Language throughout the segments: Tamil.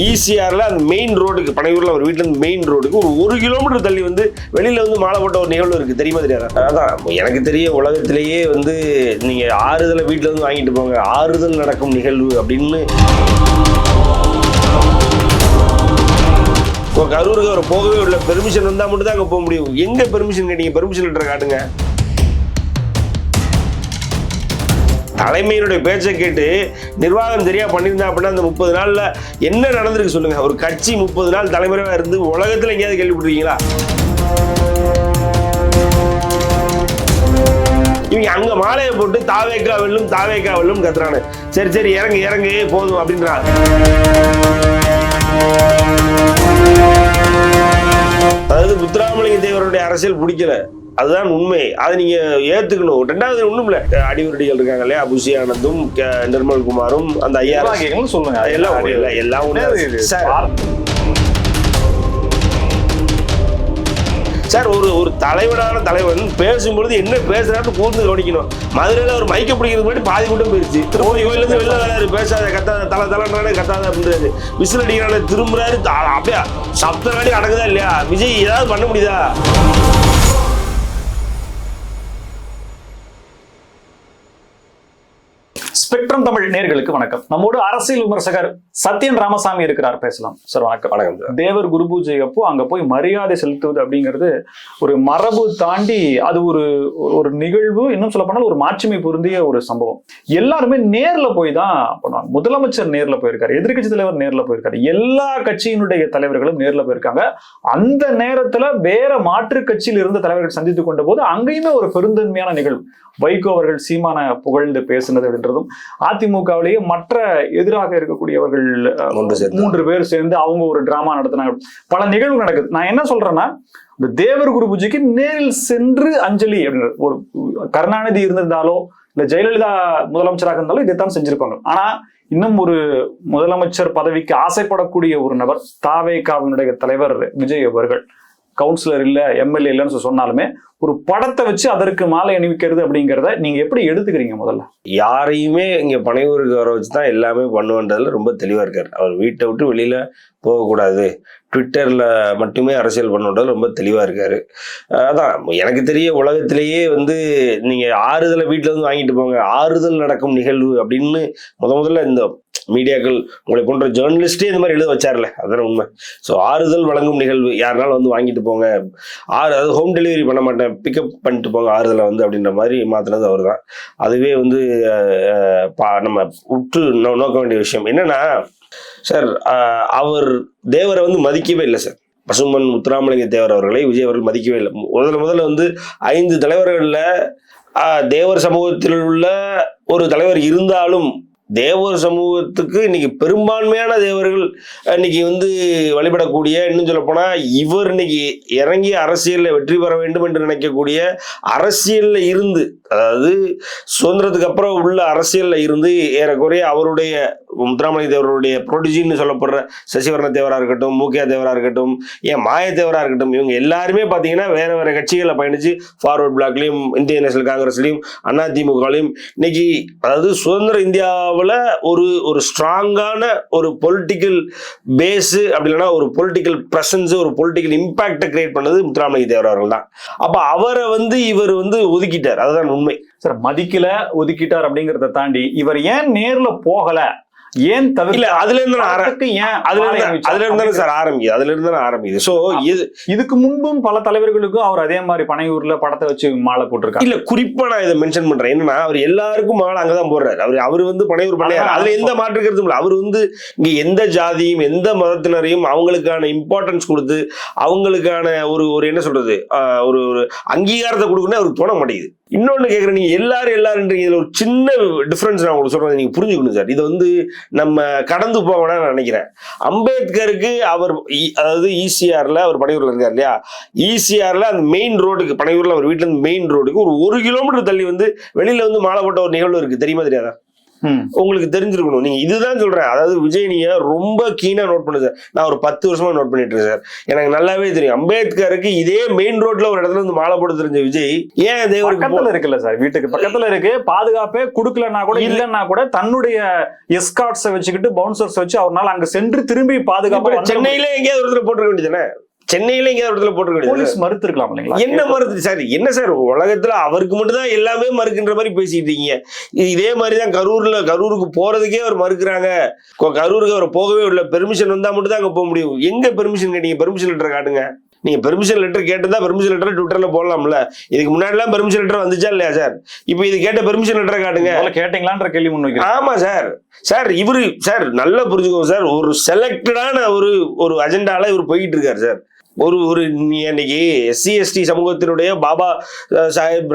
ஈசிஆர்ல அந்த மெயின் ரோடுக்கு பனையூர்ல ஒரு வீட்டுல இருந்து மெயின் ரோடுக்கு ஒரு 1 கிலோமீட்டர் தள்ளி வந்து வெளியில வந்து மாலை போட்ட ஒரு நிகழ்வு இருக்கு, தெரியுமா தெரியாதா? அதான் எனக்கு தெரிய உலகத்திலேயே வந்து நீங்க ஆறுதலை வீட்டுல வந்து வாங்கிட்டு போங்க, ஆறுதல் நடக்கும் நிகழ்வு அப்படின்னு. கரூருக்கு அவர் போகவே இல்லை, பெர்மிஷன் வந்தா மட்டும் தான் அங்க போக முடியும். எங்க பெர்மிஷன் கேட்டீங்க? பெர்மிஷன் லெட்டர் காட்டுங்க. தலைமையினுடைய பேச்சை கேட்டு நிர்வாகம் சரியா பண்ணியிருந்தா அப்படின்னா அந்த 30 நாள்ல என்ன நடந்திருக்கு சொல்லுங்க. ஒரு கட்சி 30 நாள் தலைமுறையா இருந்து உலகத்துல எங்கேயாவது கேள்விப்பட்டிருக்கீங்களா? இவங்க அங்க மாலையை போட்டு தாவேக்கா வெல்லும் தாவேக்கா வெல்லும் கத்துறானு. சரி சரி இறங்கு இறங்கு போதும் அப்படின்றாங்க. அதாவது முத்துராமலிங்க தேவருடைய அரசியல் பிடிக்கல, அதுதான் உண்மை. அதை நீங்க ஏத்துக்கணும். ரெண்டாவது ஒண்ணும் இல்ல, அடிவருடிகள் இருக்காங்க இல்லையா, புஷி ஆனந்தும் நிர்மல்குமாரும் அந்த ஐயா சொல்லுங்க, எல்லாம் சார். ஒரு தலைவனான தலைவன் பேசும்பொழுது என்ன பேசுறாரு கூர்ந்து கவனிக்கணும். மதுரையில ஒரு மைக்க பிடிக்கிறது முன்னாடி பாதி கூட்டம் போயிருச்சு. திருப்பதி கோயில இருந்து வெளில வராரு, பேசாத கத்தாத தலை தலைன்றானே கத்தாத அப்படின்றாரு, விசில் அடிக்கிறானே திரும்புறாரு, அப்படியே சப்த நாடி அடங்குதா இல்லையா? விஜய் ஏதாவது பண்ண முடியுதா? ஸ்பெக்ட்ரம் தமிழ் நேயர்களுக்கு வணக்கம். நம்மோடு அரசியல் விமர்சகர் சத்யன் ராமசாமி இருக்கிறார், பேசலாம் சார். வணக்கம். வணக்கம். தேவர் குரு பூஜை அப்போ அங்க போய் மரியாதை செலுத்துவது அப்படிங்கிறது ஒரு மரபு தாண்டி அது ஒரு நிகழ்வு, இன்னும் சொல்ல போனால் ஒரு மாட்சிமை பொருந்திய ஒரு சம்பவம். எல்லாருமே நேர்ல போய் தான் பண்ணுவாங்க. முதலமைச்சர் நேர்ல போயிருக்காரு, எதிர்கட்சி தலைவர் நேர்ல போயிருக்காரு, எல்லா கட்சியினுடைய தலைவர்களும் நேர்ல போயிருக்காங்க. அந்த நேரத்துல வேற மாற்று கட்சியில் இருந்த தலைவர்கள் சந்தித்துக் கொண்ட போது அங்கேயுமே ஒரு பெருந்தன்மையான நிகழ்வு. வைகோ அவர்கள் சீமான புகழ்ந்து பேசினது அப்படின்றதும், அதிமுகவிலேயே மற்ற எதிராக இருக்கக்கூடியவர்கள் 3 பேர் சேர்ந்து அவங்க ஒரு டிராமா நடத்தினாங்க. பல நிகழ்வு நடக்குது. நான் என்ன சொல்றேன்னா, இந்த தேவர் குரு பூஜைக்கு நேரில் சென்று அஞ்சலி அப்படின்ற ஒரு கருணாநிதி இருந்திருந்தாலோ இல்ல ஜெயலலிதா முதலமைச்சராக இருந்தாலும் இதைத்தான் செஞ்சிருப்பாங்க. ஆனா இன்னும் ஒரு முதலமைச்சர் பதவிக்கு ஆசைப்படக்கூடிய ஒரு நபர், தாவேகாவினுடைய தலைவர் விஜய் அவர்கள், கவுன்சிலர் இல்ல எம்எல்ஏ இல்லைன்னு சொன்னாலுமே ஒரு படத்தை வச்சு அதற்கு மாலை அணிவிக்கிறது அப்படிங்கிறத நீங்க எப்படி எடுத்துக்கிறீங்க? முதல்ல யாரையுமே இங்க பனையூருக்கு வர வச்சுதான் எல்லாமே பண்ணுவன்றதுல ரொம்ப தெளிவா இருக்காரு. அவர் வீட்டை விட்டு வெளியில போகக்கூடாது, ட்விட்டர்ல மட்டுமே அரசியல் பண்ணுன்றது ரொம்ப தெளிவா இருக்காரு. அதான் எனக்கு தெரிய உலகத்திலேயே வந்து நீங்க ஆறுதலை வீட்டுல வந்து வாங்கிட்டு போங்க, ஆறுதல் நடக்கும் நிகழ்வு அப்படின்னு முதல்ல இந்த மீடியாக்கள் உங்களை போன்ற ஜேர்னலிஸ்டே இந்த மாதிரி எழுத வச்சார்ல, அதுதான் உண்மை. ஸோ ஆறுதல் வழங்கும் நிகழ்வு, யாருனாலும் வந்து வாங்கிட்டு போங்க, அது ஹோம் டெலிவரி பண்ண மாட்டேன், பிக்கப் பண்ணிட்டு போங்க ஆறுதலை வந்து அப்படின்ற மாதிரி மாற்றினது அவர் தான். அதுவே வந்து நம்ம உற்று நோக்க வேண்டிய விஷயம் என்னன்னா சார், அவர் தேவரை வந்து மதிக்கவே இல்லை சார். பசும்பொன் முத்துராமலிங்க தேவர் அவர்களை விஜய் அவர்கள் மதிக்கவே இல்லை. முதல்ல வந்து 5 தலைவர்கள்ல தேவர் சமூகத்தில் உள்ள ஒரு தலைவர் இருந்தாலும் தேவர் சமூகத்துக்கு இன்னைக்கு பெரும்பான்மையான தேவர்கள் இன்னைக்கு வந்து வழிபடக்கூடிய, இன்னும் சொல்ல போனா இவர் இன்னைக்கு இறங்கி அரசியல்ல வெற்றி பெற வேண்டும் என்று நினைக்கக்கூடிய, அரசியல்ல இருந்து, அதாவது சுதந்திரத்துக்கு அப்புறம் உள்ள அரசியல்ல இருந்து ஏறக்குறைய அவருடைய முத்துராமலிங்க தேவருடைய ப்ரொடிஜின்னு சொல்லப்படுற சசிவர்ண தேவரா இருக்கட்டும், மூக்கியா தேவரா இருக்கட்டும், ஏன் மாய தேவரா இருக்கட்டும், இவங்க எல்லாருமே பார்த்தீங்கன்னா வேற வேற கட்சிகளை பயணிச்சு ஃபார்வர்ட் பிளாக்லையும் இந்திய நேஷனல் காங்கிரஸ்லையும் அதிமுகலையும் இன்னைக்கு, அதாவது சுதந்திர இந்தியாவில் ஒரு ஸ்ட்ராங்கான ஒரு பொலிட்டிக்கல் பேஸ், அப்படி இல்லைன்னா ஒரு பொலிட்டிக்கல் பிரசன்ஸ், ஒரு பொலிட்டிக்கல் இம்பாக்டை கிரியேட் பண்ணது முத்துராமலிங்க தேவர் அவர்கள் தான். அப்ப அவரை வந்து இவர் வந்து ஒதுக்கிட்டார், அதுதான் உண்மை சார். மதிக்கல, ஒதுக்கிட்டார் அப்படிங்கிறத தாண்டி இவர் ஏன் நேர்ல போகல, ஏன் தவிர அதுல இருந்து சார் ஆரம்பிக்குது, அதுல இருந்து ஆரம்பிக்குது. சோ இதுக்கு முன்பும் பல தலைவர்களுக்கும் அவர் அதே மாதிரி பனையூர்ல படத்தை வச்சு மாலை போட்டிருக்காரு. இல்ல, குறிப்பா நான் இதை மென்ஷன் பண்றேன். என்னன்னா, அவர் எல்லாருக்கும் மாலை அங்கதான் போடுறாரு. அவர் வந்து பனையூர் பண்ணையார், அதுல எந்த மாற்று கருத்தும் இல்லை. அவர் வந்து இங்க எந்த ஜாதியும் எந்த மதத்தினரையும் அவங்களுக்கான இம்பார்ட்டன்ஸ் கொடுத்து அவங்களுக்கான ஒரு என்ன சொல்றது, ஒரு அங்கீகாரத்தை கொடுக்கணும் அவருக்கு தோண மாட்டேங்குது. இன்னொன்னு கேட்குறேன், நீங்க எல்லாரும் இதுல ஒரு சின்ன டிஃபரன்ஸ் நான் உங்களுக்கு சொல்றேன், நீங்க புரிஞ்சுக்கணும் சார். இதை வந்து நம்ம கடந்து போவேன்னா நான் நினைக்கிறேன். அம்பேத்கருக்கு அவர் அதாவது ஈசிஆர்ல அவர் பனையூர்ல இருக்கார் இல்லையா, ஈசிஆர்ல அந்த மெயின் ரோடுக்கு, பனையூர்ல அவர் வீட்டுல இருந்து மெயின் ரோடுக்கு ஒரு 1 கிலோமீட்டர் தள்ளி வந்து வெளியில வந்து மாலை போட்ட ஒரு நிகழ்வு இருக்கு, தெரியுமா தெரியாதா? உங்களுக்கு தெரிஞ்சிருக்கணும். நீங்க இதுதான் சொல்றேன். அதாவது விஜய் நீங்க ரொம்ப கீனா நோட் பண்ணு சார். நான் ஒரு 10 வருஷமா நோட் பண்ணிட்டு இருக்கேன் சார். எனக்கு நல்லாவே தெரியும். அம்பேத்கருக்கு இதே மெயின் ரோட்ல ஒரு இடத்துல இருந்து மாலை போட்டு தெரிஞ்ச விஜய் ஏன் பக்கத்துல இருக்குல்ல சார், வீட்டுக்கு பக்கத்துல இருக்கு, பாதுகாப்பே குடுக்கலன்னா கூட இல்லன்னா கூட தன்னுடைய எஸ்கார்ட்ஸை வச்சுக்கிட்டு பவுன்சர்ஸ் வச்சு அவரால் அங்க சென்று திரும்பி பாதுகாப்பு. சென்னையில எங்கேயாவது ஒரு இடத்துல போட்டுருக்க வேண்டியதானே? சென்னையில எங்கேயாவது இடத்துல போட்டுருக்க போலீஸ் மறுத்து இருக்கலாம் இல்லைங்களா? என்ன மறுத்து சார்? என்ன சார் உலகத்துல அவருக்கு மட்டும் தான் எல்லாமே மறுக்கின்ற மாதிரி பேசிட்டு இருக்கீங்க. இதே மாதிரிதான் கரூருக்கு போறதுக்கே அவர் மறுக்கிறாங்க. கரூருக்கு அவர் போகவே இல்லை, பெர்மிஷன் வந்தா மட்டும் தான் அங்க போக முடியும். எங்க பெர்மிஷன் கேட்டீங்க? பெர்மிஷன் லெட்டர் காட்டுங்க. நீங்க பெர்மிஷன் லெட்டர் கேட்டதா பெர்மிஷன் லெட்டர் ட்விட்டர்ல போடலாம்ல. இதுக்கு முன்னாடி எல்லாம் பெர்மிஷன் லெட்டர் வந்துச்சா இல்லையா சார்? இப்போ இது கேட்ட பெர்மிஷன் லெட்டர் காட்டுங்க. கேட்டீங்களான்ற கேள்வி முன்வைக்கிறேன். ஆமா சார். சார் இவரு சார் நல்லா புரிஞ்சுக்கோங்க சார். ஒரு செலக்டடான ஒரு அஜெண்டால இவர் போயிட்டு இருக்காரு சார். ஒரு இன்னைக்கு SC ST சமூகத்தினுடைய பாபா சாஹேப்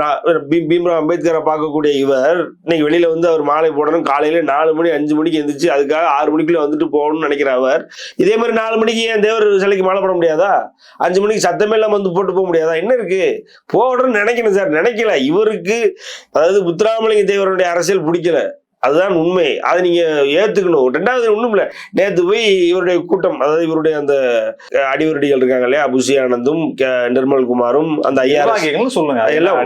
பீம்ராவ் அம்பேத்கரை பார்க்கக்கூடிய இவர் இன்னைக்கு வெளியில வந்து அவர் மாலை போடணும், காலையில 4 மணி 5 மணிக்கு எந்திரிச்சு அதுக்காக 6 மணிக்குள்ள வந்துட்டு போகணும்னு நினைக்கிற அவர் இதே மாதிரி 4 மணிக்கு ஏன் தேவர் சிலைக்கு மாலை போட முடியாதா? 5 மணிக்கு சத்தமே இல்லாம வந்து போட்டு போக முடியாதா? என்ன இருக்கு? போடணும்னு நினைக்கணும் சார். நினைக்கல. இவருக்கு அதாவது முத்துராமலிங்க தேவருடைய அரசியல் பிடிக்கல, அதுதான் உண்மை. அதை நீங்க ஏத்துக்கணும். ரெண்டாவது ஒண்ணும் இல்ல, நேத்து போய் இவருடைய கூட்டம், அதாவது இவருடைய அந்த அடிவருடிகள் இருக்காங்க இல்லையா, புஷி ஆனந்தும் நிர்மல்குமாரும் அந்த ஐயா சொல்லுங்க எல்லாம்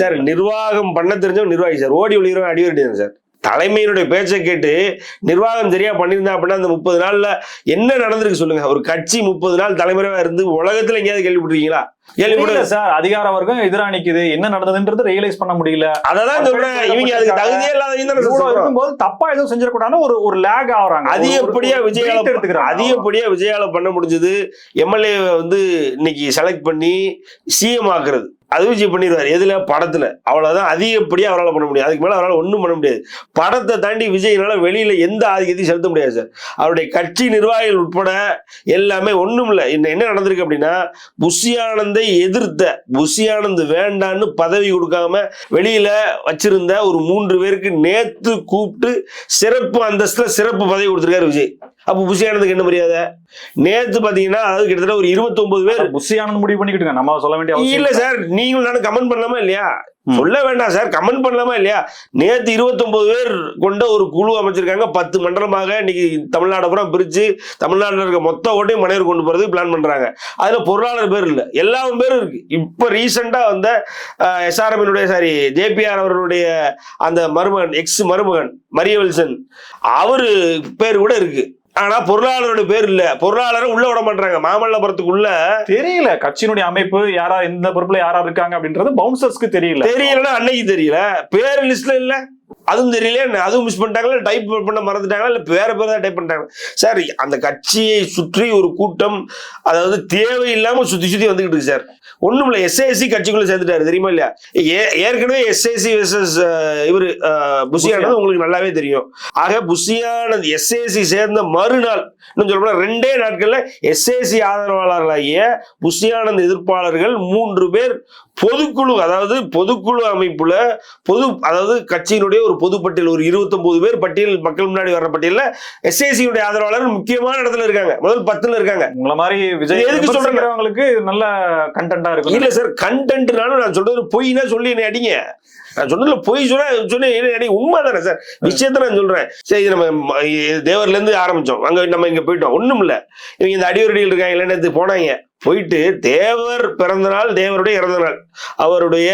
சார் நிர்வாகம் பண்ண தெரிஞ்சவங்க நிர்வாகி சார். ஓடி ஒளிகிறவங்க அடிவருடி தான் சார். தலைமையினுடைய பேச்சை கேட்டு நிர்வாகம் சரியா பண்ணியிருந்தா அப்படின்னா அந்த 30 நாள்ல என்ன நடந்திருக்கு சொல்லுங்க. ஒரு கட்சி 30 நாள் தலைமுறையா இருந்து உலகத்துல எங்கேயாவது கேள்விப்பட்டிருக்கீங்களா? சார் அதிகார வர்க்கம் எதிராக நிக்குது, என்ன நடந்ததுன்றது ரியலைஸ் பண்ண முடியல. அதான் சொல்றேன். இவங்க அதுக்கு தகுதியே இல்லாத தப்பா எதுவும் செஞ்சிடக்கூடாது ஒரு லேக் ஆகுறாங்க. அதிகப்படியா விஜயால பண்ண முடிஞ்சது. MLA வந்து இன்னைக்கு செலக்ட் பண்ணி CM ஆக்குறது. அது விஜய் பண்ணிடுவார். எதுல? படத்துல. அவ்வளவுதான் அதிகப்படியா அவரால் பண்ண முடியும். அதுக்கு மேல அவரால் ஒன்றும் பண்ண முடியாது. படத்தை தாண்டி விஜய்னால வெளியில எந்த ஆதிக்கத்தையும் செலுத்த முடியாது சார். அவருடைய கட்சி நிர்வாகிகள் உட்பட எல்லாமே ஒண்ணும் இல்லை. என்ன நடந்திருக்கு அப்படின்னா, புஷி ஆனந்தை எதிர்த்த, புஷி ஆனந்த் வேண்டான்னு பதவி கொடுக்காம வெளியில வச்சிருந்த ஒரு 3 பேருக்கு நேத்து கூப்பிட்டு சிறப்பு அந்தஸ்துல சிறப்பு பதவி கொடுத்திருக்காரு விஜய். அப்ப புஷி ஆனந்துக்கு என்ன மரியாதை? நேத்து பாத்தீங்கன்னா அதாவது கிட்டத்தட்ட ஒரு 29 பேர் புஷி ஆனந்த் முடிவு பண்ணிக்கிட்டு நம்ம சொல்ல வேண்டிய இல்ல சார். நீங்களும் நானும் கமெண்ட் பண்ணலாமா இல்லையா? சொல்ல வேண்டாம் சார், கமெண்ட் பண்ணலாமா இல்லையா? நேத்து 29 பேர் கொண்ட ஒரு குழு அமைச்சிருக்காங்க. 10 மண்டலமாக இன்னைக்கு தமிழ்நாடு பூரா பிரிச்சு தமிழ்நாட்டில் இருக்க மொத்த ஓட்டையும் மனைவர் கொண்டு போறது பிளான் பண்றாங்க. அதுல பொருளாளர் பேர் இல்ல, எல்லா பேரும் இருக்கு. இப்ப ரீசெண்டா வந்த SRM JPR அவர்களுடைய அந்த மருமகன், எக்ஸ் மருமகன் மரியவெல்சன், அவரு பேர் கூட இருக்கு. ஆனா பொருளாளரோட பேர் இல்ல. பொருளாளரை உள்ள விட மாட்டாங்க. மாமல்லபுரத்துக்குள்ள தெரியல கட்சியினுடைய அமைப்பு யாரா இந்த பொறுப்புல யாரா இருக்காங்க அப்படின்றது பவுன்சர்ஸ்க்கு தெரியல. அன்னைக்கு தெரியல, பேர் லிஸ்ட்ல இல்ல, அதுவும் தெரியல. அதுவும் மிஸ் பண்ணிட்டாங்களா, டைப் பண்ண மறந்துட்டாங்களா, இல்ல வேற பேர் தான் டைப் பண்ணிட்டாங்க சார். அந்த கட்சியை சுற்றி ஒரு கூட்டம், அதாவது தேவையில்லாம சுத்தி வந்துகிட்டு இருக்கு சார். ஒண்ணும் இல்ல, SAC கட்சிக்குள்ள சேர்ந்துட்டாரு, தெரியுமா இல்லையா? ஏற்கனவே SAC வெர்சஸ் இவரு புஷி ஆனந்த் உங்களுக்கு நல்லாவே தெரியும். ஆக புஷி ஆனந்த் SAC சேர்ந்த மறுநாள், இன்னும் சொல்ல 2 நாட்கள்ல SAC ஆதரவாளர்களாகிய புஷி ஆனந்த் எதிர்ப்பாளர்கள் 3 பேர் பொதுக்குழு, அதாவது பொதுக்குழு அமைப்புல அதாவது கட்சியினுடைய ஒரு பொதுப்பட்டியல், ஒரு 29 பேர் பட்டியல், மக்கள் முன்னாடி வர்ற பட்டியல்ல SAC முக்கியமான இடத்துல இருக்காங்க. முதல் 10ல இருக்காங்க. உங்களை மாதிரி விஜய் எதுக்கு சொல்றவங்களுக்கு நல்ல கண்டென்ட்டா இருக்கும். இல்ல சார், கண்டென்ட்னாலும் நான் சொல்றது பொய்னா சொல்லி என்ன அடிங்க. நான் சொன்னதுல பொய் சொன்ன உண்மை தானே சார். விஷயத்த நான் சொல்றேன். சரி, நம்ம தேவர்ல இருந்து ஆரம்பிச்சோம், அங்க நம்ம இங்க போயிட்டோம். ஒண்ணும் இல்ல, இவங்க இந்த அடிவரடிகள் இருக்காங்க இல்லைன்னு போனாங்க. போயிட்டு தேவர் பிறந்த நாள், தேவருடைய இறந்த நாள், அவருடைய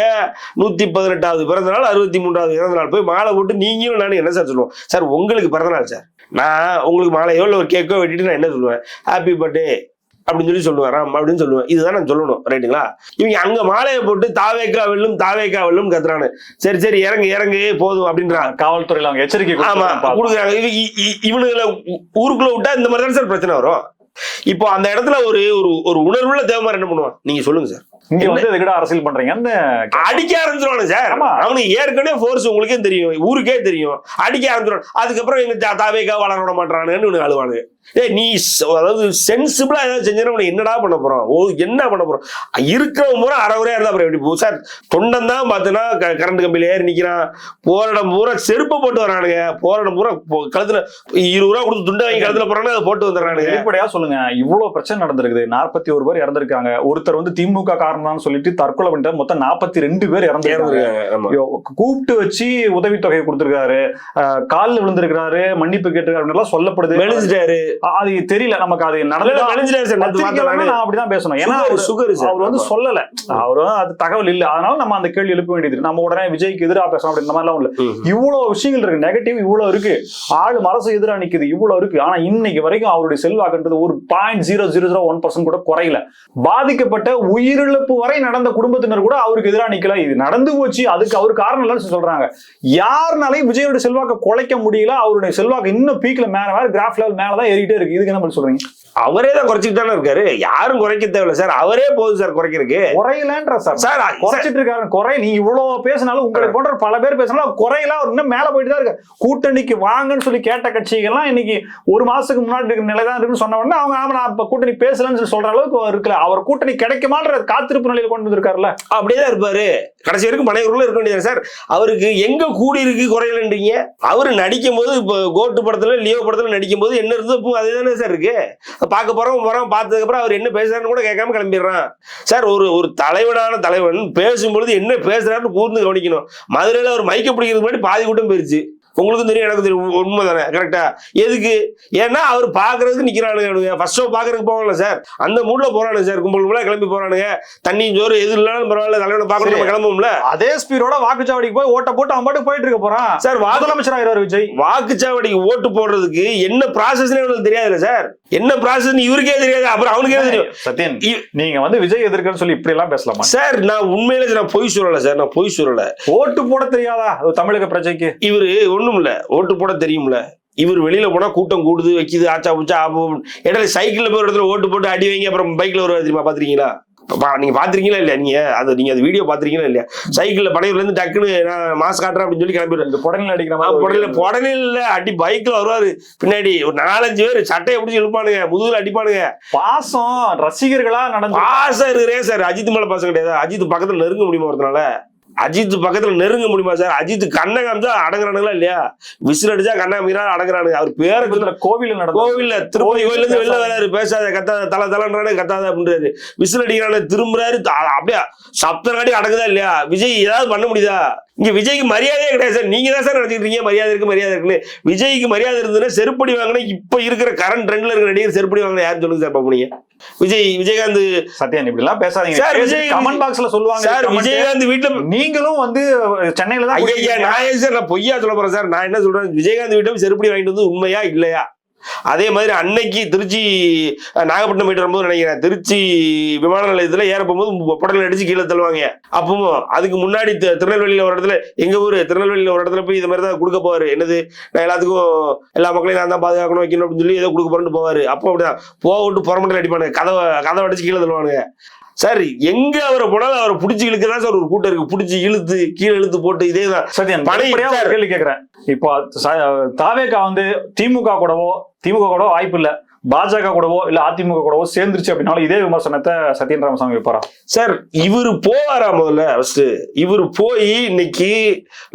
118வது பிறந்த நாள், 63வது இறந்த நாள் போய் மாலை போட்டு நீங்களும் நானும் என்ன சார் சொல்லுவோம்? சார் உங்களுக்கு பிறந்த நாள் சார், நான் உங்களுக்கு மாலையோ இல்லை ஒரு கேக்கோ வெட்டிட்டு நான் என்ன சொல்லுவேன்? ஹாப்பி பர்த்டே அப்படின்னு சொல்லுவேன், ராம் அப்படின்னு சொல்லுவேன். இதுதான் நான் சொல்லணும், ரைட்டுங்களா? இவங்க அங்க மாலையை போட்டு தாவேக்கா வெல்லும் கத்துறானு. சரி இறங்கு போதும் அப்படின்றாங்க. காவல்துறையில அவங்க எச்சரிக்கை கொடுக்குறாங்க. இவனுங்களை ஊருக்குள்ள விட்டா இந்த மாதிரி தான் சார் பிரச்சனை வரும். இப்போ அந்த இடத்துல ஒரு உணர்வுள்ள தேவமார் என்ன பண்ணுவான்? நீங்க சொல்லுங்க சார். இங்க வந்து இதுக்கிட்ட அரசியல் பண்றீங்க, அடிக்க ஆரம்பிச்சிருவானு சார். அவனுக்கு ஏற்கனவே போர்ஸ் உங்களுக்கே தெரியும், ஊருக்கே தெரியும். அடிக்க ஆரம்பிச்சிருவான். அதுக்கப்புறம் எங்க தாவேக்கா வளர விட மாட்டானுன்னு அழுவானுங்க. நீ அதாவது சென்சிபிளா ஏதாவது செஞ்சா என்னடா பண்ண போறோம், என்ன பண்ண போறோம், இருக்கிறவங்க பூரா அறவுரையா இருந்தா அப்புறம் எப்படி சார்? தொண்டன் தான் பார்த்தீங்கன்னா கரண்ட் கம்பியில ஏறி நிக்கிறான், போராடம் பூரா செருப்பை போட்டு வரானுங்க, போராடம் பூரா கழுத்துல 20 ரூபா கொடுத்து துண்டை வாங்கி கழுத்துல போறாங்க, அதை போட்டு வந்துடுறானுங்க. வெளிப்படையா சொல்லுங்க, இவ்வளவு பிரச்சனை நடந்திருக்குது, 41 பேர் இறந்திருக்காங்க. ஒருத்தர் வந்து திமுக காரணம் சொல்லிட்டு தற்கொலை பண்ணிட்டு மொத்தம் 42 பேர் இறந்திருக்காங்க. கூப்பிட்டு வச்சு உதவித்தொகை கொடுத்திருக்காரு, காலில் விழுந்திருக்கிறாரு, மன்னிப்பு கேட்டிருக்காரு சொல்லப்படுது. அது தெரியல நமக்கு, அது நடந்து அப்படிதான் பேசணும். ஏன்னா அவர் வந்து சொல்லல, அவரு அது தகவல் இல்ல, அதனால நம்ம அந்த கேள்வி எழுப்ப வேண்டியது. நம்ம உடனே விஜய்க்கு எதிராக பேசணும் அப்படின்ற மாதிரி எல்லாம் இல்ல. இவ்வளவு விஷயங்கள் இருக்கு, நெகட்டிவ் இவ்வளவு இருக்கு, ஆளு அரசு எதிராக நிக்குது இவ்வளவு இருக்கு. ஆனா இன்னைக்கு வரைக்கும் அவருடைய செல்வாக்குன்றது ஒரு 0.0001% கூட குறையல. பாதிக்கப்பட்ட உயிரிழப்பு வரை நடந்த குடும்பத்தினர் கூட அவருக்கு எதிராக நிக்கல. இது நடந்து போச்சு, அதுக்கு அவரு காரணம் இல்லைன்னு சொல்றாங்க. யாருனாலையும் விஜயோட செல்வாக்கை குலைக்க முடியல. அவருடைய செல்வாக்கு இன்னும் பீக்ல மேல கிராஃப் லெவல் மேலதான் ஏறிட்டே இருக்கு. இதுக்கு என்ன சொல்றீங்க? அவரே தான் குறைச்சிட்டு தானே இருக்காரு, யாரும் குறைக்க தேவையில்ல சார், அவரே போகுது சார் குறைக்கிறதுக்கு. குறையலன்ற சார் குறைச்சிட்டு இருக்காரு. குறை நீ இவ்வளவு பேசினாலும், உங்களை போன்ற பல பேர் பேசினாலும் குறையல, அவர் இன்னும் மேல போயிட்டு தான் இருக்கு. கூட்டணிக்கு வாங்கன்னு சொல்லி கேட்ட கட்சிகள்லாம் இன்னைக்கு ஒரு மாசத்துக்கு முன்னாடி இருக்கிற நிலைதான் இருக்குன்னு சொன்ன உடனே அவங்க நான் இப்ப கூட்டணி பேசலன்னு சொல்லி சொல்ற அளவுக்கு இருக்கல. அவர் கூட்டணி கிடைக்குமான்ற காத்திருப்பு நிலையில கொண்டு வந்திருக்காருல்ல, அப்படியேதான் இருப்பாரு. கடைசி வரைக்கும் மனைவருக்குள்ள இருக்க வேண்டியது சார். அவருக்கு எங்க கூடி இருக்கு குறையலன்றீங்க? அவரு நடிக்கும் போது இப்போ கோட்டு படத்துல லியோ படத்துல நடிக்கும் போது என்ன இருந்தோ இப்போ அதேதானே சார் இருக்கு. பார்க்க போறோம் பார்த்ததுக்கு அப்புறம் அவர் என்ன பேசுறாருன்னு கூட கேட்காம கிளம்பிடுறான் சார். ஒரு தலைவனான தலைவன் பேசும்பொழுது என்ன பேசுறாருன்னு கூர்ந்து கவனிக்கணும். மதுரையில ஒரு மைக்க பிடிக்கிறதுக்கு முன்னாடி பாதி கூட்டம் போயிருச்சு. உங்களுக்கும் தெரியும், எனக்கு தெரியும், உண்மை தானே, கரெக்டா? எதுக்கு? ஏன்னா அவர் பாக்குறதுக்கு நிக்கிறானுங்க. ஃபர்ஸ்ட் ஷோ பாக்குறதுக்கு போவாங்கல்ல சார், அந்த மூட்ல போறானுங்க சார். கும்பல் கிளம்பி போறானுங்க. தண்ணி ஜோறு எது இல்லைனாலும் பரவாயில்ல, தலைவனை பார்க்கணும் கிளம்பும்ல. அதே ஸ்பீடோட வாக்குச்சாவடிக்கு போய் ஓட்ட போட்டு அவன் பாட்டு போயிட்டு இருக்க போறான் சார். முதலமைச்சர் ஆயிரம் விஜய் வாக்குச்சாவடிக்கு ஓட்டு போடுறதுக்கு என்ன ப்ராசஸ் தெரியாதுல்ல சார். என்ன ப்ராசஸ் இவருக்கே தெரியாது, அப்புறம் அவனுக்கே தெரியும். சத்யன், நீங்க வந்து விஜய் எதிர்க்கன்னு சொல்லி இப்படி எல்லாம் பேசலாமா சார்? நான் உண்மையிலே நான் பொய் சொல்லல சார், நான் பொய் சொல்லல. ஓட்டு போட தெரியாதா தமிழக பிரஜைக்கு? இவரு ஒண்ணும் இல்ல, ஓட்டு போட தெரியும்ல. இவர் வெளியில போனா கூட்டம் கூடுது, வைக்குது, ஆச்சா புச்சா இடையில சைக்கிள்ல போய் இடத்துல ஓட்டு போட்டு அடி வைங்க, அப்புறம் பைக்ல வருவாரு தெரியுமா? பாத்திருக்கீங்களா? நீங்க பாத்திருக்கீங்களா இல்லையா? நீங்க அது வீடியோ பாத்திருக்கீங்களா இல்லையா? சைக்கிள்ல படையில இருந்து டக்குன்னு நான் மாஸ்க் காட்டுறேன் அப்படின்னு சொல்லி கிளம்பிடுறேன். புடனில் அடிக்கிற புடனில் அடி பைக்ல வருவாரு. பின்னாடி ஒரு 4-5 பேர் சட்டையை பிடிச்சி இழுப்பானுங்க, முதுகுல அடிப்பானுங்க. பாசம் ரசிகர்களா நடந்து பாசம் இருக்கிறேன் சார். அஜித் மேல பாசம் கிடையாது. அஜித் பக்கத்துல நெருங்க முடியுமா ஒருத்தனால? அஜித் பக்கத்துல நெருங்க முடியுமா சார்? அஜித் கண்ணை காமிச்சா அடங்குறானுங்களா இல்லையா? விசில் அடிச்சா கண்ணா மீறா அடங்குறானுங்க. அவர் பேர கோவில்ல திருப்பதி கோயில இருந்து வெளில வராரு, பேசாத, கத்தாத, தலன்றானு கத்தாத அப்படின்றாரு. விசில் அடிக்கிறானு திரும்புறாரு, அப்படியே சப்த நாடி அடங்குதா இல்லையா? விஜய் ஏதாவது பண்ண முடியுதா? இங்க விஜய்க்கு மரியாதையே கிடையாது சார். நீங்க தான் சார் நினைச்சிட்டு இருக்கீங்க மரியாதை இருக்குன்னு. விஜய்க்கு மரியாதை இருந்ததுன்னா செருப்படி வாங்கினா இப்ப இருக்கிற கரண்ட் ட்ரெண்ட்ல இருக்கிற நடிகர் செருப்படி வாங்கினா யாரும் சொல்லுங்க சார் பாப்பீங்க. விஜயகாந்த் சத்யன் இப்படி எல்லாம் பேசாதீங்க சார். விஜய் கமெண்ட் பாக்ஸ்ல சொல்லுவாங்க சார். விஜயகாந்த் வீட்டுல நீங்களும் வந்து சென்னையில தான் நான் பொய்யா சொல்ல போறேன் சார். நான் என்ன சொல்றேன், விஜயகாந்த் வீட்டுல செருப்படி வாங்கிட்டு வந்து உண்மையா இல்லையா? அதே மாதிரி அன்னைக்கு திருச்சி நாகப்பட்டினம் போயிட்டு வரும்போது நினைக்கிறேன், திருச்சி விமான நிலையத்துல ஏற போகும்போது புடலை அடிச்சு கீழே தள்ளுவாங்க. அப்பவும் அதுக்கு முன்னாடி திருநெல்வேலியில ஒரு இடத்துல, எங்க ஊரு திருநெல்வேலியில ஒரு இடத்துல போய் இது மாதிரி தான் கொடுக்க போவாரு. என்னது, நான் எல்லாத்துக்கும் எல்லா மக்களையும் நான் தான் பாதுகாக்கணும் வைக்கணும் அப்படின்னு சொல்லி ஏதோ கொடுக்க போறேன்னு போவாரு. அப்போ அப்படிதான் விட்டு புறமண்டல அடிப்பானுங்க, கதவை அடிச்சு கீழே தள்ளுவானுங்க சார். எங்க அவரை போனாலும் அவரை பிடிச்சி இழுக்கதான் சார் ஒரு கூட்டம் இருக்கு. பிடிச்சி இழுத்து கீழே இழுத்து போட்டு இதேதான் கேள்வி கேட்கிறேன். இப்போ தாவேகா வந்து திமுக கூடவோ வாய்ப்பு இல்ல, பாஜக கூடவோ இல்ல அதிமுக கூடவோ சேர்ந்துருச்சு அப்படின்னாலும் இதே விமர்சனத்தை சத்யன் ராமசாமி வைப்பாரா சார்? இவரு போவாரா? முதல்ல ஃபர்ஸ்ட் இவரு போய் இன்னைக்கு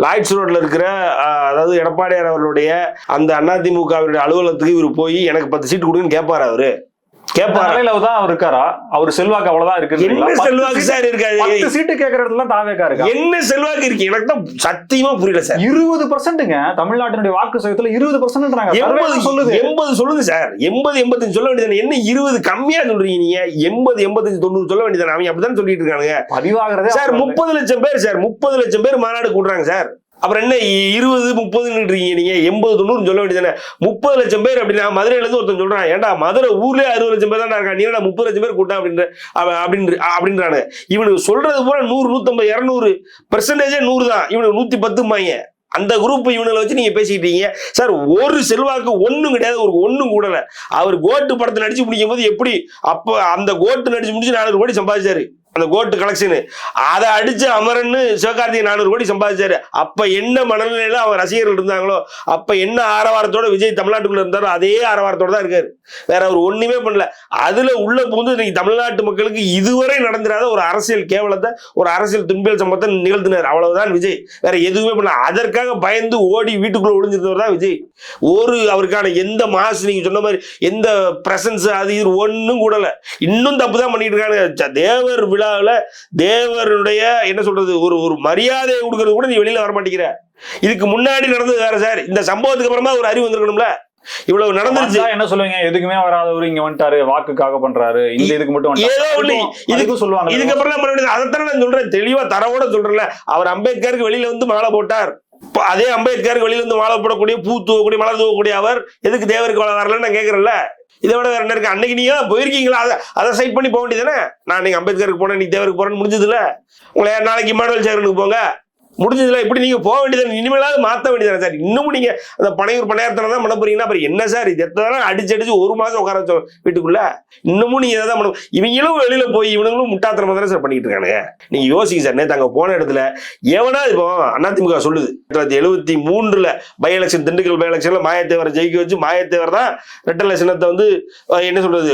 லாய்ட்ஸ் ரோட்ல இருக்கிற அதாவது எடப்பாடியார் அவர்களுடைய அந்த அதிமுகவினுடைய அலுவலகத்துக்கு இவரு போய் எனக்கு 10 சீட்டு கொடுங்கன்னு கேட்பாரா? அவரு கேட்பாரு இருக்காரா? அவரு செல்வாக்கு அவ்வளவுதான் இருக்கு. என்ன செல்வாக்கு சார் இருக்காது? 10 சீட்டு கேட்கற இடத்துல தாவேகா இருக்கு. என்ன செல்வாக்கு இருக்கு? எனக்கு தான் சத்தியமா புரியல சார். 20%ங்க தமிழ்நாட்டினுடைய வாக்கு சதவீதத்துல 20% சொல்லுது. 80 சொல்லுது சார். 80-85 சொல்ல வேண்டியது என்ன? 20 கம்மியா சொல்றீங்க நீங்க. 80-85-90 சொல்ல வேண்டியது. அவங்க அப்படிதான் சொல்லிட்டு இருக்காங்க. பதிவாகிறதே சார் 30 லட்சம் பேர் சார். 30 லட்சம் பேர் மாநாடு கூட்டுறாங்க சார். அப்புறம் என்ன 20-30 இருக்கீங்க நீங்க? 80-90 சொல்ல வேண்டியதானே? 30 லட்சம் பேர் அப்படின்னா மதுரையில இருந்து ஒருத்தன் சொல்றான், ஏன்டா மதுரை ஊர்லயே 60 லட்சம் பேர் தான் இருக்கான், நீ 30 லட்சம் பேர் கூட்டா அப்படின்றானு. இவனுக்கு சொல்றது போல 100-150-200% 100 தான். இவனுக்கு 110 அந்த குரூப் இவனை வச்சு நீங்க பேசிக்கிட்டீங்க சார். ஒரு செல்வாக்கு ஒண்ணும் கிடையாது, ஒரு ஒண்ணும் கூடல. அவர் கோட்டு படத்தை நடிச்சு முடிக்கும் போது எப்படி அப்ப அந்த கோட்டு நடிச்சு முடிச்சு 400 கோடி சம்பாதிச்சாரு. அந்த கோட்டு கலெக்ஷனு. அதை அடிச்சு அமரன்னு சிவகார்த்திகேயன் 400 கோடி சம்பாதிச்சாரு. அப்ப என்ன மனநிலையில அவங்க ரசிகர்கள் இருந்தாங்களோ, அப்ப என்ன ஆரவாரத்தோட விஜய் தமிழ்நாட்டுக்குள்ள இருந்தாரோ அதே ஆரவாரத்தோட தான் இருக்காரு. வேற அவர் ஒண்ணுமே பண்ணல. அதுல உள்ள புகுந்து இன்னைக்கு தமிழ்நாட்டு மக்களுக்கு இதுவரை நடந்துராத ஒரு அரசியல் கேவலத்தை, ஒரு அரசியல் துன்பியல் சம்பவத்தை நிகழ்த்தினார். அவ்வளவுதான் விஜய். வேற எதுவுமே பண்ணல. அதற்காக பயந்து ஓடி வீட்டுக்குள்ள ஒளிஞ்சிருந்தவர் தான் விஜய். அவருக்கான எந்த மாசு, நீங்க சொன்ன மாதிரி எந்த பிரசன்ஸ் அது இது ஒன்னும் கூடல. இன்னும் தப்பு தான் பண்ணிட்டு இருக்காங்க. தேவர் விழாவில் தேவருடைய என்ன சொல்றது ஒரு மரியாதையை கொடுக்கறது கூட நீ வெளியில வர மாட்டேங்கிற. இதுக்கு முன்னாடி நடந்தது வேற சார். இந்த சம்பவத்துக்கு அப்புறமா ஒரு அறிவு வந்திருக்கணும்ல. இவ்வளவு நடந்துருச்சு. என்ன சொல்லுவீங்க? எதுக்குமே வராதவர் இங்க வந்துட்டாரு, வாக்குக்காக பண்றாரு, இந்த இதுக்கு மட்டும் ஏதோ ஒண்ணு இதுக்கு சொல்லுவாங்க. இதுக்கப்புறம் பண்ண வேண்டியது அதைத்தானே நான் சொல்றேன். தெளிவா தரவோட சொல்றேன்ல. அவர் அம்பேத்கருக்கு வெளியில வந்து மாலை போட்டார். அதே அம்பேத்கருக்கு வெளியில வந்து மாலை போடக்கூடிய, பூ தூவக்கூடிய, மலர் தூவக்கூடிய அவர் எதுக்கு தேவருக்கு வரலன்னு நான் கேட்கறேன்ல. இதை விட வேற என்ன இருக்கு? அன்னைக்கு நீங்க போயிருக்கீங்களா? அதை சைட் பண்ணி போக வேண்டியதானே. நான் நீங்க அம்பேத்கருக்கு போனேன், நீ தேவருக்கு போறேன்னு முடிஞ்சதுல. உங்களை நாளைக்கு இமானுவேல் சேகரனுக்கு போங்க, முடிஞ்சதுல. இப்படி நீங்க போக வேண்டியது இனிமேலாவது மாற்ற வேண்டியதானே சார். இன்னமும் நீங்க அந்த பனையூர் பணையாரத்துல தான் பண்ண போறீங்கன்னா அப்புறம் என்ன சார் இது? எத்தனை அடிச்சு 1 மாசம் உட்கார வச்சோம் வீட்டுக்குள்ள. இன்னமும் நீங்க எதாவது பண்ண, இவங்களும் வெளியில போய் இவனுங்களும் முட்டாத்தனமா தானே சார் பண்ணிட்டு இருக்கானுங்க. நீங்க யோசிங்க சார். நேற்று அங்க போன இடத்துல எவனா இப்போ அதிமுக சொல்லுது 1973 பை எலெக்ஷன், திண்டுக்கல் பை எலெக்ஷன்ல மாயத்தேவரை ஜெயிக்க வச்சு மாயத்தேவர் தான் ரெட்டலை சின்னத்தை வந்து என்ன சொல்றது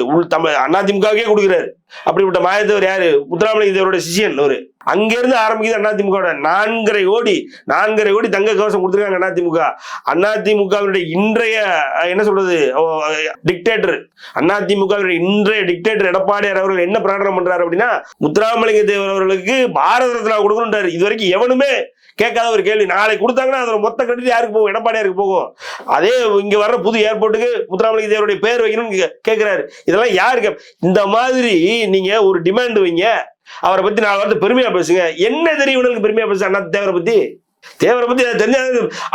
அதிமுகவே கொடுக்குறாரு. அப்படிப்பட்ட மாயத்தேவர் யாரு? முத்துராமலிங்க தேவரோட சிஷியன் அவரு. அங்கிருந்து ஆரம்பிக்குது அதிமுக. 4.5 கோடி தங்க கவசம் கொடுத்துருக்காங்க அதிமுக. அதிமுகவினுடைய இன்றைய என்ன சொல்றது டிக்டேட்டர், அதிமுகவினுடைய இன்றைய டிக்டேட்டர் எடப்பாடியார் அவர்கள் என்ன பிரகடனம் பண்றாரு அப்படின்னா, முத்துராமலிங்க தேவர் அவர்களுக்கு பாரத ரத்னா கொடுக்கணும்ன்றாரு. இது வரைக்கும் எவனுமே கேட்காத ஒரு கேள்வி. நாளை கொடுத்தாங்கன்னா அதோட மொத்த கட்டிட்டு யாருக்கு போகும்? எடப்பாடியாருக்கு போகும். அதே இங்க வர்ற புது ஏர்போர்ட்டுக்கு முத்துராமலிங்க தேவருடைய பேர் வைக்கணும்னு கேட்கிறாரு. இதெல்லாம் யாருக்கு? இந்த மாதிரி நீங்க ஒரு டிமாண்ட் வைங்க. அவரை பத்தி 4 வார்த்தை பெருமையா பேசுங்க. என்ன தெரியும் இவனுக்கு பெருமையா பேச? அண்ணா தேவரை பத்தி தெரிஞ்ச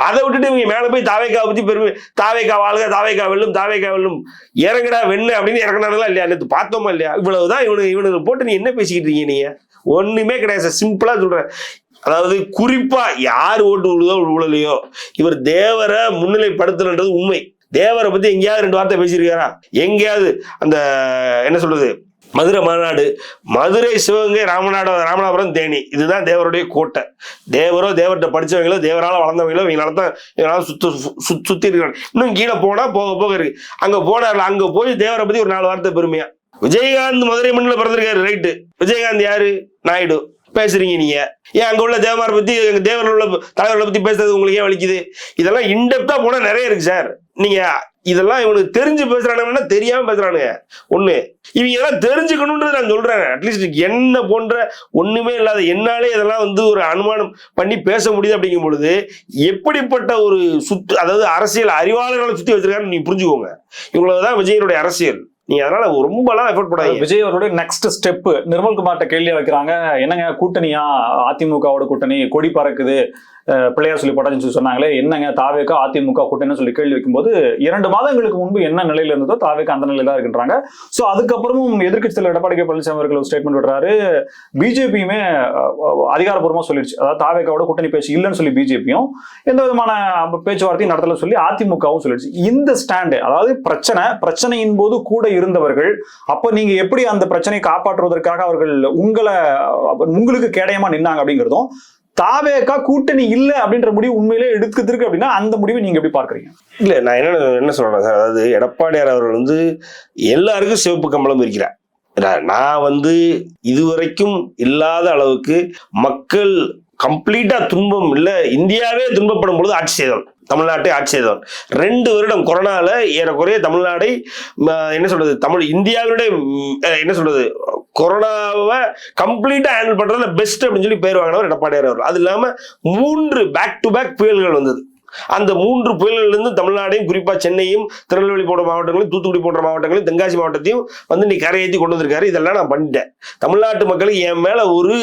அதை விட்டுட்டு இவங்க மேல போய் தாவேக்காவை பத்தி பெருமை, தாவேக்கா வாழ்க, தாவேக்கா வெல்லும், தாவேக்கா வெல்லும், இறங்கடா வெண்ணு அப்படின்னு இறங்கினாங்களா இல்லையா? நேற்று பார்த்தோமா இல்லையா? இவ்வளவுதான். இவனுக்கு போட்டு நீ என்ன பேசிக்கிட்டு இருக்கீங்க? நீங்க ஒண்ணுமே கிடையாது. சிம்பிளா சொல்றேன். அதாவது குறிப்பா யார் ஓட்டு விழுதோ விழலையோ, இவர் தேவரை முன்னிலைப்படுத்தணுன்றது உண்மை. தேவரை பத்தி எங்கேயாவது 2 வார்த்தை பேசியிருக்காரா? எங்கேயாவது அந்த என்ன சொல்றது மதுரை மாநாடு, மதுரை, சிவகங்கை, ராமநாதபுரம், தேனி, இதுதான் தேவருடைய கோட்டை. தேவரோ தேவர்கிட்ட படிச்சவங்களோ தேவரால வளர்ந்தவங்களோ இவங்களால சுத்தி இருக்காங்க. இன்னும் கீழே போனா போக இருக்கு. அங்க போனார்ல, அங்க போய் தேவரை பத்தி ஒரு 4 வார்த்தை பெருமையா. விஜயகாந்த் மதுரை மண்ணில் பிறந்திருக்காரு, ரைட்டு. விஜயகாந்த் யாரு? நாயுடு. பேசுறீங்க நீங்க. ஏன் அங்க உள்ள தேவமாரை பத்தி, தேவர்கள் உள்ள தலைவர்களை பத்தி பேசுறது உங்களுக்கு ஏன் வலிக்குது? இதெல்லாம் இன்டெப்தா போனா நிறைய இருக்கு சார். நீங்க இதெல்லாம் இவனுக்கு தெரிஞ்சு பேசுறானுங்கன்னா தெரியாம பேசுறானுங்க. ஒண்ணு இவங்க எல்லாம் தெரிஞ்சுக்கணும்ன்றது நான் சொல்றேன். அட்லீஸ்ட் என்ன போன்ற ஒண்ணுமே இல்லாத என்னாலே இதெல்லாம் வந்து ஒரு அனுமானம் பண்ணி பேச முடியுது. அப்படிங்கும் பொழுது எப்படிப்பட்ட ஒரு அதாவது அரசியல் அறிவாளர்களை சுத்தி வச்சிருக்கான்னு நீங்க புரிஞ்சுக்கோங்க. இவ்வளவுதான் விஜயனுடைய அரசியல். நீங்க அதனால ரொம்பலாம் எஃபர்ட் போடாதீங்க. விஜய் அவருடைய நெக்ஸ்ட் ஸ்டெப் நிர்மல்குமார்ட்ட கேள்வியா வைக்கிறாங்க. என்னங்க கூட்டணியா? அதிமுகவோட கூட்டணி கொடி பறக்குது, பிள்ளையார் சொல்லி போட்டாச்சுன்னு சொல்லி சொன்னாங்களே, என்னங்க தாவேக்கா அதிமுக கூட்டணி சொல்லி கேள்வி வைக்கும்போது 2 மாதங்களுக்கு முன்பு என்ன நிலையில இருந்ததோ தாவேக்கா அந்த நிலையில தான் இருக்கின்றாங்க. ஸோ அதுக்கப்புறமும் எதிர்க்கட்சி தலைவர் எடப்பாடி கே பழனிசாமி அவர்கள் ஒரு ஸ்டேட்மெண்ட் விடுறாரு. பிஜேபியுமே அதிகாரப்பூர்வமா சொல்லிடுச்சு. அதாவது தாவேக்காவோட கூட்டணி பேச்சு இல்லைன்னு சொல்லி பிஜேபியும் எந்த விதமான பேச்சுவார்த்தையும் நடத்தல சொல்லி அதிமுகவும் சொல்லிடுச்சு. இந்த ஸ்டாண்டு, அதாவது பிரச்சனையின் போது கூட இருந்தவர்கள், அப்ப நீங்க எப்படி அந்த பிரச்சனையை காப்பாற்றுவதற்காக அவர்கள் உங்களுக்கு கேடயமா நின்னாங்க அப்படிங்கிறதும், தாவேக்கா கூட்டணி இல்ல அப்படின்ற முடிவு உண்மையிலே எடுத்துருக்கு அப்படின்னா அந்த முடிவை நீங்க எப்படி பார்க்கறீங்க? இல்ல, நான் என்ன சொல்றேன் சார், அதாவது எடப்பாடியார் அவர்கள் வந்து எல்லாருக்கும் சிவப்பு கம்பளம் இருக்கிறார். நான் வந்து இதுவரைக்கும் இல்லாத அளவுக்கு மக்கள் கம்ப்ளீட்டா துன்பம் இல்ல, இந்தியாவே துன்பப்படும் பொழுது ஆட்சி செய்தவன், தமிழ்நாட்டை ஆட்சி செய்தவன். 2 வருடம் கொரோனால ஏறக்குறைய தமிழ்நாடை என்ன சொல்றது, இந்தியாவினுடைய என்ன சொல்றது, கொரோனாவை கம்ப்ளீட்டா ஹேண்டில் பண்றதுல பெஸ்ட் அப்படின்னு சொல்லி பேர் வாங்கினவர் எடப்பாடியார் அவர்கள். அது இல்லாம 3 பேக் டு பேக் புயல்கள் வந்தது. அந்த 3 புயல்களிலிருந்து தமிழ்நாடையும், குறிப்பா சென்னையும், திருநெல்வேலி போன்ற மாவட்டங்களையும், தூத்துக்குடி போன்ற மாவட்டங்களையும், தென்காசி மாவட்டத்தையும் வந்து நீ கரையேற்றி கொண்டு வந்திருக்காரு. இதெல்லாம் நான் பண்ணிட்டேன். தமிழ்நாட்டு மக்களுக்கு என் மேல ஒரு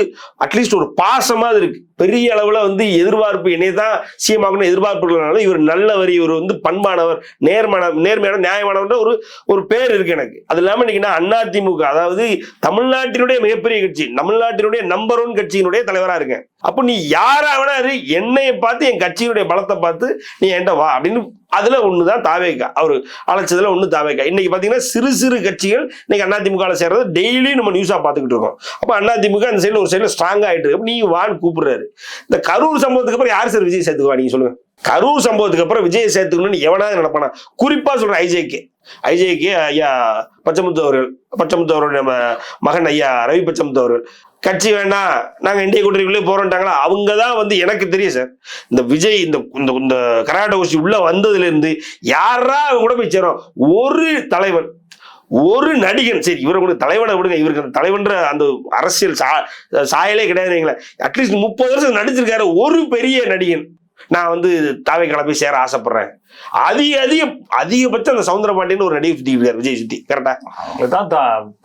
அட்லீஸ்ட் ஒரு பாசமா இருக்கு. பெரிய அளவுல வந்து எதிர்பார்ப்பு, என்னைதான் சீமாக்கணும் எதிர்பார்ப்புகளால இவர் நல்லவர், இவர் வந்து பண்பானவர், நேர்மையான நியாயமானவர் ஒரு பேர் இருக்கு எனக்கு. அது இல்லாம இன்னைக்கு நான் அதிமுக, அதாவது தமிழ்நாட்டினுடைய மிகப்பெரிய கட்சி, தமிழ்நாட்டினுடைய நம்பர் 1 கட்சியினுடைய தலைவரா இருக்கேன். அப்போ நீ யாராவனா என்னைய பார்த்து, என் கட்சியினுடைய பலத்தை பார்த்து நீ என்கிட்ட வா அப்படின்னு அதுல ஒண்ணுதான் தாவேகா. அவர் அழைச்சதுல ஒண்ணு தாவேகா. இன்னைக்கு பாத்தீங்கன்னா சிறு சிறு கட்சிகள் இன்னைக்கு அதிமுக சேர்றது டெய்லி நம்ம நியூஸா பாத்துக்கிட்டு இருக்கோம். அப்ப அதிமுக அந்த சைடுல ஒரு சைடுல ஸ்ட்ராங்கா ஆயிட்டு இருக்கு. நீங்க வான்னு கூப்பிடுறாரு. இந்த கரூர் சம்பவத்துக்கு அப்புறம் யார் சார் விஜய் சேர்த்துக்குவா நீங்க சொல்லுங்க? கரூர் சம்பவத்துக்கு அப்புறம் விஜய் சேர்த்துக்கணும்னு எவனாவது நினைப்பானா? குறிப்பா சொல்றேன் ஐஜேகே ஐயா பச்சமுத்து அவர்கள் நம்ம மகன் ஐயா ரவி பச்சமுத்து அவர்கள் கட்சி வேண்டாம் நாங்க இந்திய கூட்டணிக்குள்ளே போறோம்ட்டாங்களா. அவங்கதான் வந்து எனக்கு தெரியும் சார், இந்த விஜய் இந்த கர்நாடக கோஷ்டி உள்ள வந்ததுல இருந்து யாரா அவங்க கூட போய் சேரும். ஒரு தலைவன் ஒரு நடிகன், சரி இவரை கூட தலைவனை விடுங்க, இவருக்கு அந்த தலைவன்ற அந்த அரசியல் சாயலே கிடையாது. அட்லீஸ்ட் 30 வருஷம் நடிச்சிருக்காரு ஒரு பெரிய நடிகன். நான் வந்து தாவை கிளம்பி சேர ஆசைப்படுறேன். அதிகபட்சம் அந்த சவுந்தரபாண்டியன் ஒரு நடிகை சுத்திட்டு இருக்காரு விஜய் சுத்தி. கரெக்டா? அவங்கதான்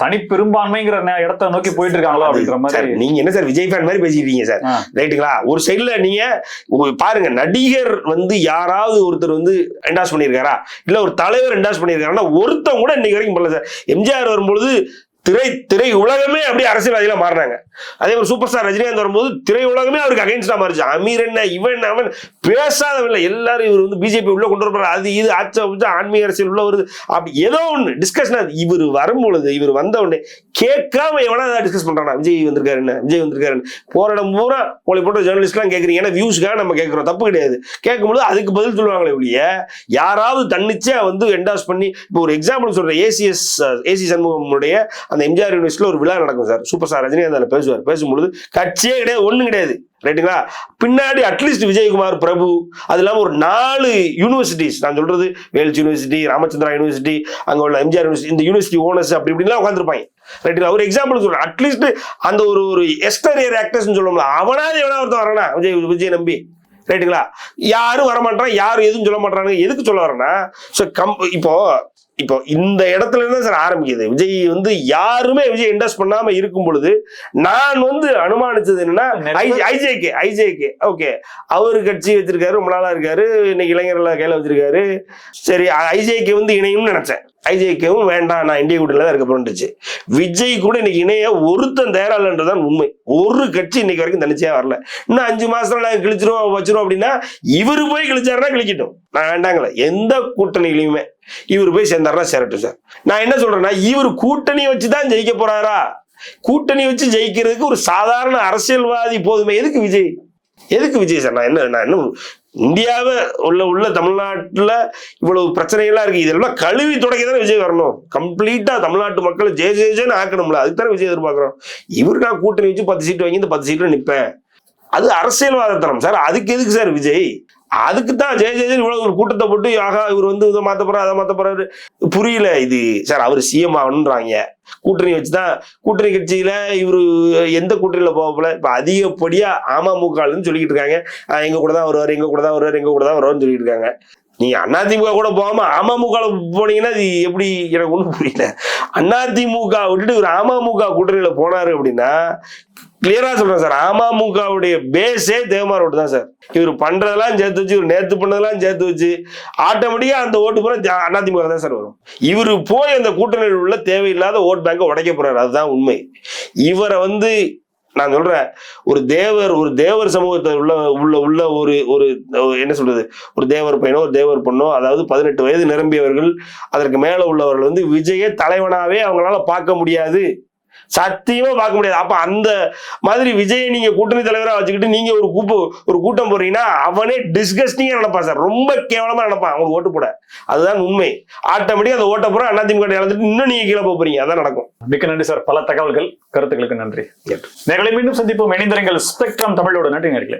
தனி பெரும்பான்மைங்கிற இடத்தை நோக்கி போயிட்டு இருக்காங்களோ அப்படின்ற மாதிரி. நீங்க என்ன சார் விஜய் ஃபேன் மாதிரி பேசிட்டீங்க சார், ரைட்டுங்களா? ஒரு சைடுல நீங்க பாருங்க, நடிகர் வந்து யாராவது ஒருத்தர் வந்து என்டாஸ் பண்ணியிருக்காரா, இல்ல ஒரு தலைவர் என்டாஸ் பண்ணியிருக்காருன்னா ஒருத்தவங்க கூட இன்னைக்கு வரைக்கும் பண்ணல சார். எம்ஜிஆர் வரும்பொழுது திரை உலகமே அப்படியே அரசியல்வாதிகளா மாறினாங்க. அதே மாதிரி சூப்பர் ஸ்டார் ரஜினிகாந்த் வரும்போது திரை உலகமே அவருக்கு அகைன்ஸ்டா மாறிச்சு. அமீர் என்ன இவன் அவன் பேசாதவன் எல்லாரும் இவர் வந்து பிஜேபி உள்ள கொண்டு வரப்பாரு, அது இது ஆன்மீக அரசியல் உள்ள வருது, அப்படி ஏதோ ஒண்ணு டிஸ்கஷன். இவர் வரும்பொழுது இவர் வந்த உடனே கேட்காம எவனா டிஸ்கஸ் பண்றானா விஜய் வந்திருக்காருன்னு போராடம் பூரா போலி போட்ட ஜேர்னலிஸ்ட் எல்லாம் கேட்கறீங்க. ஏன்னா வியூஸ்க்காக நம்ம கேட்கிறோம், தப்பு கிடையாது. கேட்கும்போது அதுக்கு பதில் சொல்லுவாங்களே ஒழிய யாராவது தன்னிச்சா வந்து என்டாஸ் பண்ணி. இப்போ ஒரு எக்ஸாம்பிள் சொல்றேன், ஏசி சண்முகமுடைய அந்த எம்ஜிஆர் யூனிவர்சிட்டியில ஒரு விழா நடக்கும் சார். சூப்பர் ஸ்டார் ரஜினிகாந்த் பேசும்பொழுது கட்சியே கிடையாது, ஒண்ணும் கிடையாது, ரைட்டுங்களா? பின்னாடி அட்லீஸ்ட் விஜயகுமார் பிரபு, அது இல்லாம ஒரு 4 யூனிவர்சிட்டிஸ், நான் சொல்றது வேல்ஸ் யூனிவர்சிட்டி, ராமச்சந்திரா யூனிவர்சிட்டி, அங்க உள்ள எம்ஜிஆர் யூனிவர்சிட்டி, இந்த யூனிவர்சிட்டி ஓனர்ஸ் அப்படி இப்படிலாம் உட்காந்துருப்பாங்க, ரைட்டுங்களா? ஒரு எக்ஸாம்பிள் சொல்றேன், அட்லீஸ்ட் அந்த ஒரு எக்ஸ்டீரியர் ஆக்டர்ஸ் சொல்லுவோம்ல, அவனாவது எவனா ஒருத்தர் வரனா விஜய் நம்பி, ரைட்டுங்களா? யாரும் வரமாட்டான், யாரும் எதுவும் சொல்ல மாட்டாங்க. எதுக்கு சொல்ல வரேன்னா, இப்போ இந்த இடத்துல இருந்தா சார் ஆரம்பிக்குது. விஜய் வந்து யாருமே விஜய் இன்வெஸ்ட் பண்ணாம இருக்கும் பொழுது நான் வந்து அனுமானிச்சது என்னன்னா ஐஜேகே ஓகே, அவரு கட்சி வச்சிருக்காரு, ரொம்ப நாளா இருக்காரு, இன்னைக்கு இளைஞர்கள் கையில வச்சிருக்காரு, சரி ஐஜேகே வந்து இணையும்னு நினைச்சேன். ஐஜேகேவும் வேண்டாம், நான் இந்திய கூட்டணியில தான் இருக்க போறேன்னுச்சு. விஜய் கூட இன்னைக்கு இணைய ஒருத்தன் தயாராலன்றதான் உண்மை. ஒரு கட்சி இன்னைக்கு வரைக்கும் தனிச்சையா வரல. இன்னும் 5 மாசத்துல நாங்க கிழிச்சிருவோம் வச்சிருவோம் அப்படின்னா இவரு போய் கிழிச்சாருன்னா கிழிக்கட்டும், நான் வேண்டாங்களே. எந்த கூட்டணியிலையுமே இவர் போய் சேர்ந்தாருன்னா சேரட்டும் சார். நான் என்ன சொல்றேன்னா, இவர் கூட்டணி வச்சுதான் ஜெயிக்க போறாரா? கூட்டணி வச்சு ஜெயிக்கிறதுக்கு ஒரு சாதாரண அரசியல்வாதி போதுமே. எதுக்கு விஜய் சார்? நான் என்ன இந்தியாவை உள்ள தமிழ்நாட்டுல இவ்வளவு பிரச்சனைகள்லாம் இருக்கு, இதெல்லாம் கழுவி தொடக்கி தானே விஜய் வரணும். கம்ப்ளீட்டா தமிழ்நாட்டு மக்களை ஜெயன்னு ஆக்கணும்ல, அதுக்கு தானே விஜய் எதிர்பார்க்கிறோம். இவருக்கு நான் கூட்டணி வச்சு 10 சீட்டு வாங்கி இந்த 10 சீட்ல நிப்பேன், அது அரசியல்வாதத்தனம் சார். அதுக்கு எதுக்கு சார் விஜய்? அதுக்கு தான் ஜெயஜெயன் இவ்வளவு ஒரு கூட்டத்தை போட்டு ஆகா இவர் வந்து இதை மாத்த போறாரு அதை மாத்த போறாரு. புரியல இது சார். அவர் சிஎம் ஆகணுன்றாங்க, கூட்டணி வச்சுதான். கூட்டணி கட்சியில இவரு எந்த கூட்டணியில போகல. இப்ப அதிகப்படியா அமமுகன்னு சொல்லிக்கிட்டு இருக்காங்க, எங்க கூட தான் வருவாரு, எங்க கூட தான் வருவாருன்னு சொல்லிட்டு இருக்காங்க. நீங்க அதிமுக கூட போகாம அமமுக போனீங்கன்னா அது எப்படி? எனக்கு ஒண்ணும் புரியல. அதிமுக விட்டுட்டு ஒரு அமமுக கூட்டணியில போனாரு அப்படின்னா கிளியரா சொல்றேன் சார், அமமுகவுடைய பேஸே தேவமாரோடு தான் சார். இவர் பண்றதெல்லாம் சேர்த்து வச்சு, இவர் நேத்து பண்ணதெல்லாம் சேர்த்து வச்சு ஆட்டோமேட்டிக்கா அந்த ஓட்டு பூரா அதிமுக தான் சார் வரும். இவரு போய் அந்த கூட்டணியில் உள்ள தேவையில்லாத ஓட் பேங்கை உடைக்க போறாரு, அதுதான் உண்மை. இவரை வந்து நான் சொல்றேன், ஒரு தேவர் சமூகத்தை உள்ள ஒரு என்ன சொல்றது, ஒரு தேவர் பையனோ ஒரு தேவர் பொண்ணோ, அதாவது 18 வயது நிரம்பியவர்கள் அதற்கு மேல உள்ளவர்கள் வந்து விஜயை தலைவனாவே அவங்களால பார்க்க முடியாது, சத்தியமா பார்க்க முடியாது. அப்ப அந்த மாதிரி விஜய் நீங்க கூட்டணி தலைவரா வச்சுக்கிட்டு நீங்க ஒரு கூட்டம் போறீங்கன்னா அவனே டிஸ்கஸ்டிங்கா நினைப்பான் சார், ரொம்ப கேவலமா நினைப்பான் அவங்க ஓட்டு போட. அதுதான் உண்மை. ஆட்டோமேட்டிக்கா அந்த ஓட்ட போற அதிமுக இழந்துட்டு இன்னும் நீங்க கீழே போறீங்க, அதான் நடக்கும். மிக்க நன்றி சார், பல தகவல்கள் கருத்துக்களுக்கு நன்றி. நேர்களை மீண்டும் சந்திப்போம். இணைந்திருங்கள் ஸ்பெக்ட்ரம் தமிழோட. நன்றி நேர்களே.